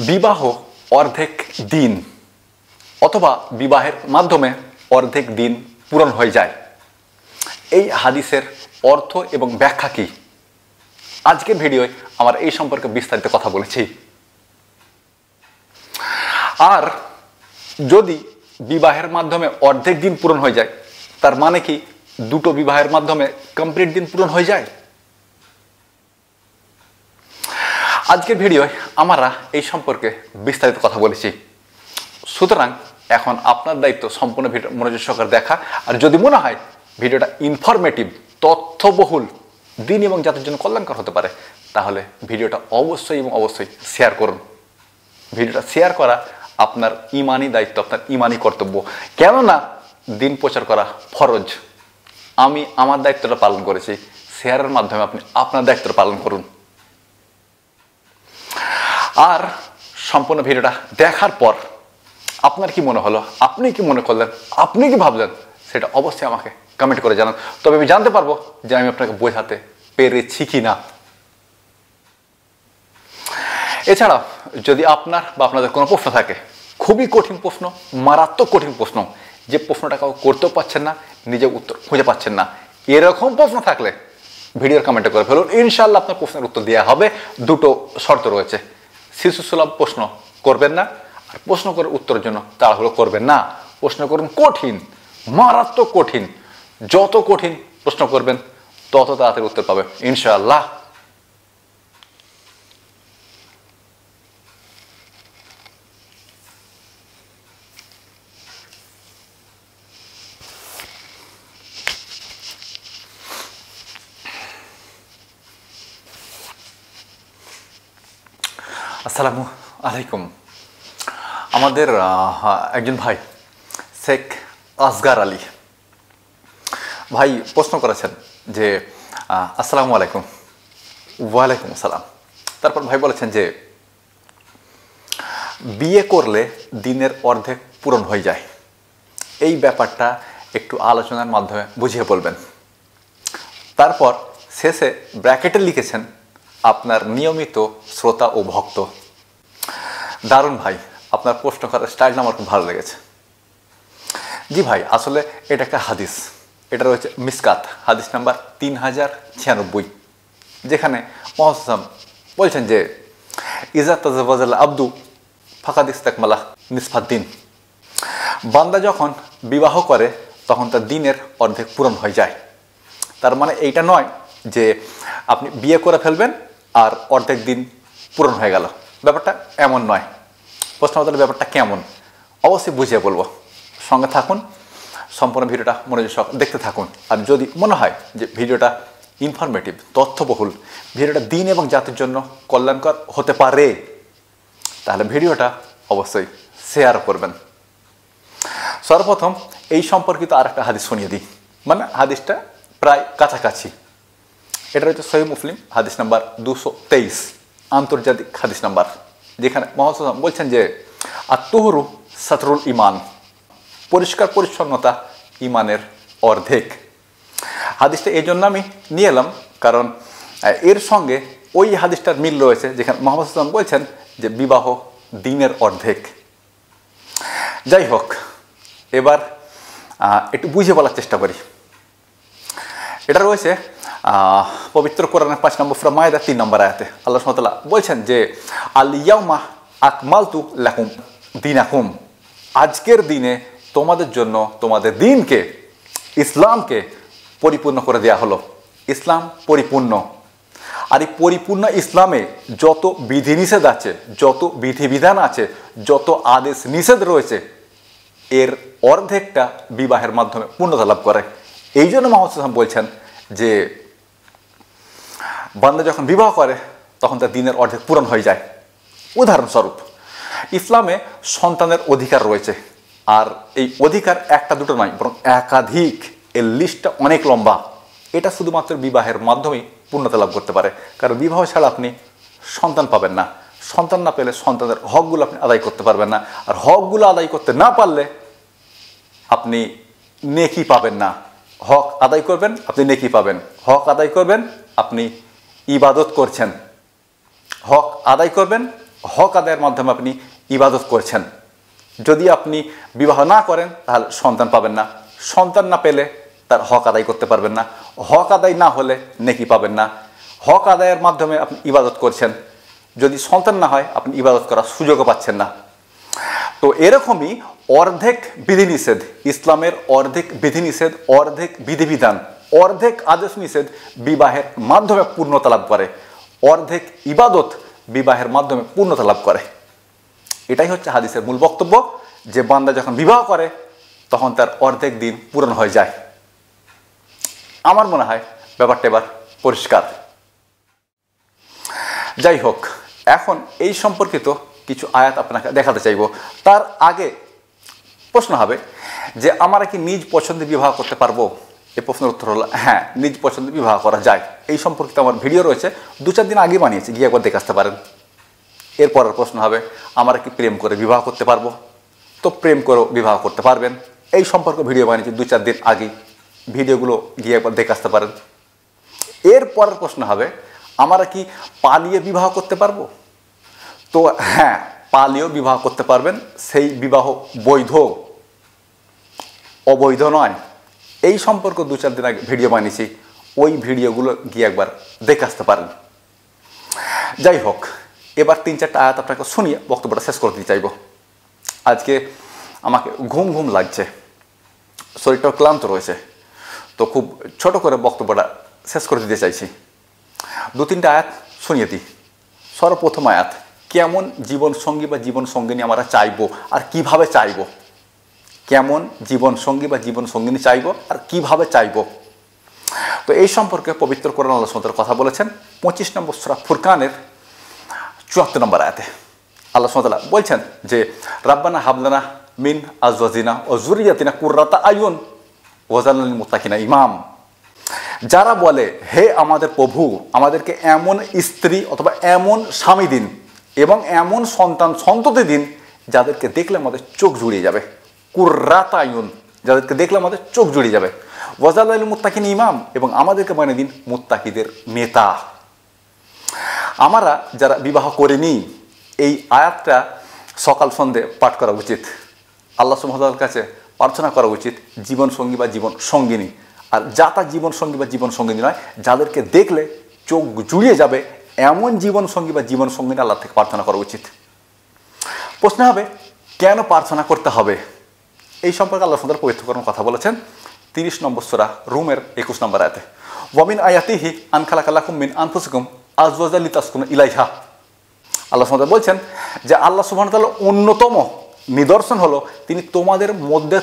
বিবাহ অর্ধেক দিন অথবা বিবাহের মাধ্যমে অর্ধেক দিন পূরণ হয়ে যায়। এই হাদিসের অর্থ এবং ব্যাখ্যা কি? আজকের ভিডিওয় আমার এই সম্পর্কে বিস্তারিত কথা বলেছি। আর যদি বিবাহের মাধ্যমে অর্ধেক দিন পূরণ হয়ে যায়, তার মানে কি দুটো বিবাহের মাধ্যমে কমপ্লিট দিন পূরণ হয়ে যায়? আজকের ভিডিওয় আমরা এই সম্পর্কে বিস্তারিত কথা বলেছি। সুতরাং এখন আপনার দায়িত্ব সম্পূর্ণ ভিডিও মনোযোগ সহকারে দেখা। আর যদি মনে হয় ভিডিওটা ইনফরমেটিভ, তথ্যবহুল, দিন এবং জাতির জন্য কল্যাণকর হতে পারে, তাহলে ভিডিওটা অবশ্যই এবং অবশ্যই শেয়ার করুন। ভিডিওটা শেয়ার করা আপনার ইমানি দায়িত্ব, আপনার ইমানি কর্তব্য। কেননা দিন প্রচার করা ফরজ। আমি আমার দায়িত্বটা পালন করেছি, শেয়ারের মাধ্যমে আপনি আপনার দায়িত্বটা পালন করুন। আর সম্পূর্ণ ভিডিওটা দেখার পর আপনার কি মনে হলো, আপনি কি মনে করলেন, আপনি কি ভাবলেন, সেটা অবশ্যই আমাকে কমেন্ট করে জানান। তবে আমি জানতে পারবো যে আমি আপনাকে বোঝাতে পেরেছি কি না। এছাড়া যদি আপনার বা আপনাদের কোনো প্রশ্ন থাকে, খুবই কঠিন প্রশ্ন, মারাত্মক কঠিন প্রশ্ন, যে প্রশ্নটা কাউ করতেও পারছেন না, নিজে উত্তর খুঁজে পাচ্ছেন না, এরকম প্রশ্ন থাকলে ভিডিওর কমেন্টে করে ফেলুন। ইনশাআল্লাহ আপনার প্রশ্নের উত্তর দেওয়া হবে। দুটো শর্ত রয়েছে। শিশুসুলভ প্রশ্ন করবেন না, আর প্রশ্ন করে উত্তরের জন্য তাড়াহুড়ো করবেন না। প্রশ্ন করুন কঠিন, মারাত্মক কঠিন। যত কঠিন প্রশ্ন করবেন তত তাড়াতাড়ি উত্তর পাবেন ইনশাআল্লাহ। আসসালামু আলাইকুম। আমাদের একজন ভাই শেখ আসগার আলী ভাই প্রশ্ন করেছেন যে আসসালামু আলাইকুম। ওয়ালাইকুম আসসালাম। তারপর ভাই বলেছেন যে বিয়ে করলে দিনের অর্ধেক পূরণ হয়ে যায়, এই ব্যাপারটা একটু আলোচনার মাধ্যমে বুঝিয়ে বলবেন। তারপর শেষে ব্র্যাকেটে লিখেছেন আপনার নিয়মিত শ্রোতা ও ভক্ত। দারুণ ভাই, আপনার প্রশ্ন করার স্টাইলটা আমার খুব ভালো লেগেছে। জি ভাই, আসলে এটা একটা হাদিস। এটা রয়েছে মিসকাত হাদিস নাম্বার 3096, যেখানে মুহাম্মদ বলছেন যে ইজা তাজাওয়াজাল আব্দু ফাকাদ ইস্তাকমালা নিসফাদ্দিন। বান্দা যখন বিবাহ করে তখন তার দিনের অর্ধেক পূরণ হয়ে যায়। তার মানে এইটা নয় যে আপনি বিয়ে করে ফেলবেন আর অর্ধেক দিন পূরণ হয়ে গেল, ব্যাপারটা এমন নয়। প্রশ্ন হতে ব্যাপারটা কেমন অবশ্যই বুঝিয়ে বলবো, সঙ্গে থাকুন, সম্পূর্ণ ভিডিওটা মনোযোগ সহ দেখতে থাকুন। আর যদি মনে হয় যে ভিডিওটা ইনফরমেটিভ, তথ্যবহুল, ভিডিওটা দিন এবং জাতির জন্য কল্যাণকর হতে পারে, তাহলে ভিডিওটা অবশ্যই শেয়ার করবেন। সর্বপ্রথম এই সম্পর্কিত আর একটা হাদিস শুনিয়ে দিই, মানে হাদিসটা প্রায় কাছাকাছি। এটা রয়েছে সহিহ মুসলিম হাদিস নাম্বার 223, আন্তর্জাতিক হাদিস নাম্বার, যেখানে মুহাম্মদ বলছেন যে আত-তুহরু সাতরুল ইমান, পরিষ্কার পরিচ্ছন্নতা ইমানের অর্ধেক। হাদিসটা এই জন্য আমি নিয়ে এলাম কারণ এর সঙ্গে ওই হাদিসটার মিল রয়েছে, যেখানে মুহাম্মদ বলছেন যে বিবাহ দিনের অর্ধেক। যাই হোক, এবার একটু বুঝে বলার চেষ্টা করি। এটা রয়েছে পবিত্র কোরআনের 5 নম্বর সূরা মায়েদা 3 নম্বর আয়াতে। আল্লাহ সুবহানাহু ওয়া তাআলা বলছেন যে আল ইয়াউমা আকমালতু লাকুম দীনাকুম, আজকের দিনে তোমাদের জন্য তোমাদের দিনকে, ইসলামকে পরিপূর্ণ করে দেয়া হলো। ইসলাম পরিপূর্ণ। আর এই পরিপূর্ণ ইসলামে যত বিধিনিষেধ আছে, যত বিধিবিধান আছে, যত আদেশ নিষেধ রয়েছে, এর অর্ধেকটা বিবাহের মাধ্যমে পূর্ণতা লাভ করে। এই জন্য মুহাম্মদ বলছেন যে বান্দা যখন বিবাহ করে তখন তার দিনের অর্ধেক পূরণ হয়ে যায়। উদাহরণস্বরূপ, ইসলামে সন্তানের অধিকার রয়েছে, আর এই অধিকার একটা দুটো নয়, বরং একাধিক। এর লিস্টটা অনেক লম্বা। এটা শুধুমাত্র বিবাহের মাধ্যমেই পূর্ণতা লাভ করতে পারে, কারণ বিবাহ ছাড়া আপনি সন্তান পাবেন না। সন্তান না পেলে সন্তানের হকগুলো আপনি আদায় করতে পারবেন না, আর হকগুলো আদায় করতে না পারলে আপনি নেকি পাবেন না। হক আদায় করবেন, আপনি নেকি পাবেন। হক আদায় করবেন, আপনি ইবাদত করছেন। হক আদায় করবেন, হক আদায়ের মাধ্যমে আপনি ইবাদত করছেন। যদি আপনি বিবাহ না করেন তাহলে সন্তান পাবেন না, সন্তান না পেলে তার হক আদায় করতে পারবেন না, হক আদায় না হলে নেকি পাবেন না। হক আদায়ের মাধ্যমে আপনি ইবাদত করছেন, যদি সন্তান না হয় আপনি ইবাদত করার সুযোগও পাচ্ছেন না। তো এরকমই অর্ধেক বিধিনিষেধ, ইসলামের অর্ধেক বিধিনিষেধ, অর্ধেক বিধিবিধান, অর্ধেক আদেশ নিষেধ বিবাহের মাধ্যমে পূর্ণতা লাভ করে, অর্ধেক ইবাদত বিবাহের মাধ্যমে পূর্ণতা লাভ করে। এটাই হচ্ছে হাদিসের মূল বক্তব্য, যে বান্দা যখন বিবাহ করে তখন তার অর্ধেক দিন পূরণ হয়ে যায়। আমার মনে হয় ব্যাপারটা এবার পরিষ্কার। যাই হোক, এখন এই সম্পর্কিত কিছু আয়াত আপনাকে দেখাতে চাইব। তার আগে প্রশ্ন হবে যে আমরা কি নিজ পছন্দে বিবাহ করতে পারবো? এই প্রশ্নের উত্তর হলো হ্যাঁ, নিজ পছন্দে বিবাহ করা যায়। এই সম্পর্কিত আমার ভিডিও রয়েছে, 2-4 দিন আগে বানিয়েছি, গিয়ে একবার দেখে আসতে পারেন। এরপরের প্রশ্ন হবে আমরা কি প্রেম করে বিবাহ করতে পারবো? তো প্রেম করেও বিবাহ করতে পারবেন। এই সম্পর্কে ভিডিও বানিয়েছি 2-4 দিন আগে, ভিডিওগুলো গিয়ে একবার দেখে আসতে পারেন। এরপরের প্রশ্ন হবে আমরা কি পালিয়ে বিবাহ করতে পারবো? তো হ্যাঁ, পালিয়েও বিবাহ করতে পারবেন। সেই বিবাহ বৈধ, অবৈধ নয়। এই সম্পর্কে 2-4 দিন আগে ভিডিও বানিয়েছি, ওই ভিডিওগুলো গিয়ে একবার দেখে আসতে পারেন। যাই হোক, এবার 3-4টা আয়াত আপনাকে শুনিয়ে বক্তব্যটা শেষ করতে চাইব। আজকে আমাকে ঘুম ঘুম লাগছে, শরীরটাও ক্লান্ত রয়েছে, তো খুব ছোট করে বক্তব্যটা শেষ করে দিতে চাইছি। 2-3টা আয়াত শুনিয়ে দিই। সর্বপ্রথম আয়াত, কেমন জীবনসঙ্গী বা জীবনসঙ্গিনী আমরা চাইবো আর কিভাবে চাইবো, কেমন জীবনসঙ্গী বা জীবনসঙ্গিনী চাইবো আর কিভাবে চাইবো। তো এই সম্পর্কে পবিত্র কোরআন আল্লাহ সুবহানাহু ওয়া তাআলা কথা বলেছেন 25 নম্বর সূরা ফুরকানের 74 নম্বর আয়াতে। আল্লাহ সুবহানাহু ওয়া তাআলা বলছেন যে রাব্বানা হাবলানা মিন আজওয়াজিনা ওয়া যুররিয়াতিনা কুররাতা আয়ুন ওয়াজআলনা লিল মুত্তাকিনা ইমাম। যারা বলে হে আমাদের প্রভু, আমাদেরকে এমন স্ত্রী অথবা এমন স্বামী দিন এবং এমন সন্তান সন্ততি দিন যাদেরকে দেখলে আমাদের চোখ জুড়িয়ে যাবে, কুররাতা আয়ুন, যাদেরকে দেখলে আমাদের চোখ জুড়িয়ে যাবে, ওয়াজআলনা লিল মুত্তাকিনা ইমাম, এবং আমাদেরকে বানিয়ে দিন মুত্তাকিদের নেতা। আমরা যারা বিবাহ করিনি, এই আয়াতটা সকাল সন্ধ্যে পাঠ করা উচিত, আল্লাহ সুবহানাহু ওয়া তাআলার কাছে প্রার্থনা করা উচিত জীবনসঙ্গী বা জীবন সঙ্গিনী। আর যাতা জীবনসঙ্গী বা জীবন সঙ্গিনী নয়, যাদেরকে দেখলে চোখ জুড়িয়ে যাবে, এমন জীবনসঙ্গী বা জীবন সঙ্গিনী আল্লাহ থেকে প্রার্থনা করা উচিত। প্রশ্ন হবে কেন প্রার্থনা করতে হবে? এই সম্পর্কে আল্লাহ সুবহানাহু ওয়া তাআলা পবিত্র কোরআনে কথা বলেছেন 30 নম্বর সূরা রুমের 21 নম্বর আয়াতে, ওয়া মিন আয়াতিহি আন খালাকা লাকুম মিন আনফুসিকুম আজওয়াজান লিতাসকুনু ইলাইহা। আল্লাহ সুবহানাহু ওয়া তাআলা বলছেন যে আল্লাহ সুবহানাহু ওয়া তাআলার অন্যতম নিদর্শন হলো তিনি তোমাদের মধ্যে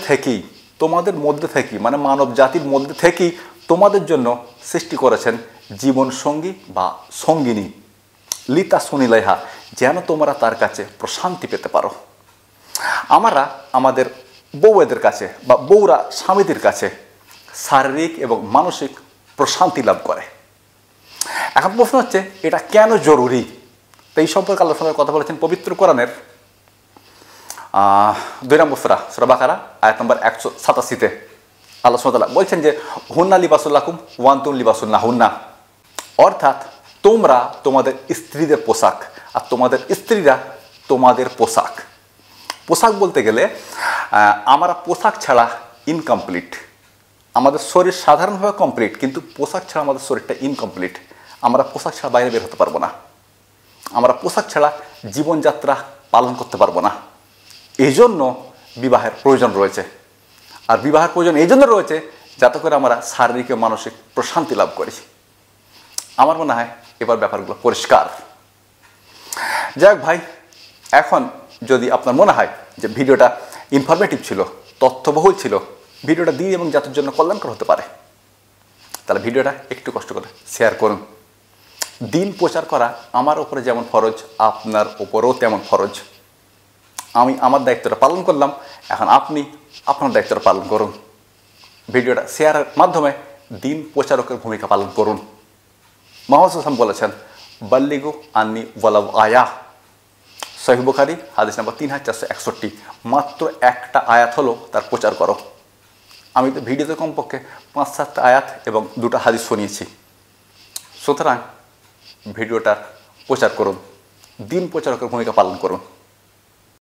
থেকেই মানে মানব জাতির মধ্যে থেকেই তোমাদের জন্য সৃষ্টি করেছেন জীবন সঙ্গী বা সঙ্গিনী, লিতাসকুনু ইলাইহা, যেন তোমরা তার কাছে প্রশান্তি পেতে পারো। আমরা আমাদের বউয়েদের কাছে বা বউরা স্বামীদের কাছে শারীরিক এবং মানসিক প্রশান্তি লাভ করে। এখন প্রশ্ন হচ্ছে এটা কেন জরুরি? তো এই সম্পর্কে আল্লাহ সুবহানাহু ওয়া তাআলা কথা বলেছেন পবিত্র কোরআনের 2 নম্বর সূরা বাকারা আয়াত নম্বর 187-তে। আল্লাহ সুবহানাহু ওয়া তাআলা বলছেন যে হুন্না লিবাসুল লাকুম ওয়া আনতুম লিবাসুল লাহুন্না, অর্থাৎ তোমরা তোমাদের স্ত্রীদের পোশাক আর তোমাদের স্ত্রীরা তোমাদের পোশাক। পোশাক বলতে গেলে আমরা পোশাক ছাড়া ইনকমপ্লিট। আমাদের শরীর সাধারণভাবে কমপ্লিট, কিন্তু পোশাক ছাড়া আমাদের শরীরটা ইনকমপ্লিট। আমরা পোশাক ছাড়া বাইরে বের হতে পারবো না, আমরা পোশাক ছাড়া জীবনযাত্রা পালন করতে পারবো না। এই জন্য বিবাহের প্রয়োজন রয়েছে। আর বিবাহের প্রয়োজন এই জন্য রয়েছে যাতে করে আমরা শারীরিক ও মানসিক প্রশান্তি লাভ করি। আমার মনে হয় এবার ব্যাপারগুলো পরিষ্কার। যাই হোক ভাই, এখন যদি আপনার মনে হয় যে ভিডিওটা ইনফরমেটিভ ছিল, তথ্যবহুল ছিল, ভিডিওটা দিয়ে এবং জাতির জন্য কল্যাণকর হতে পারে, তাহলে ভিডিওটা একটু কষ্ট করে শেয়ার করুন। দিন প্রচার করা আমার ওপরে যেমন ফরজ, আপনার ওপরেও তেমন ফরজ। আমি আমার দায়িত্বটা পালন করলাম, এখন আপনি আপনার দায়িত্বটা পালন করুন। ভিডিওটা শেয়ারের মাধ্যমে দিন প্রচারকের ভূমিকা পালন করুন। মুহাম্মদ সাল্লাল্লাহু আলাইহি ওয়াসাল্লাম বলেছেন বাল্লিগু আন্নি ওয়ালাউ আয়া, সহিহ বুখারী হাদিস নাম্বার 3461। মাত্র একটা আয়াত হলো তার প্রচার করো। আমি তো ভিডিওতে কমপক্ষে 5-7টা আয়াত এবং 2টা হাদিস শুনিয়েছি। সুতরাং ভিডিওটার প্রচার করুন, দিন প্রচারকের ভূমিকা পালন করুন।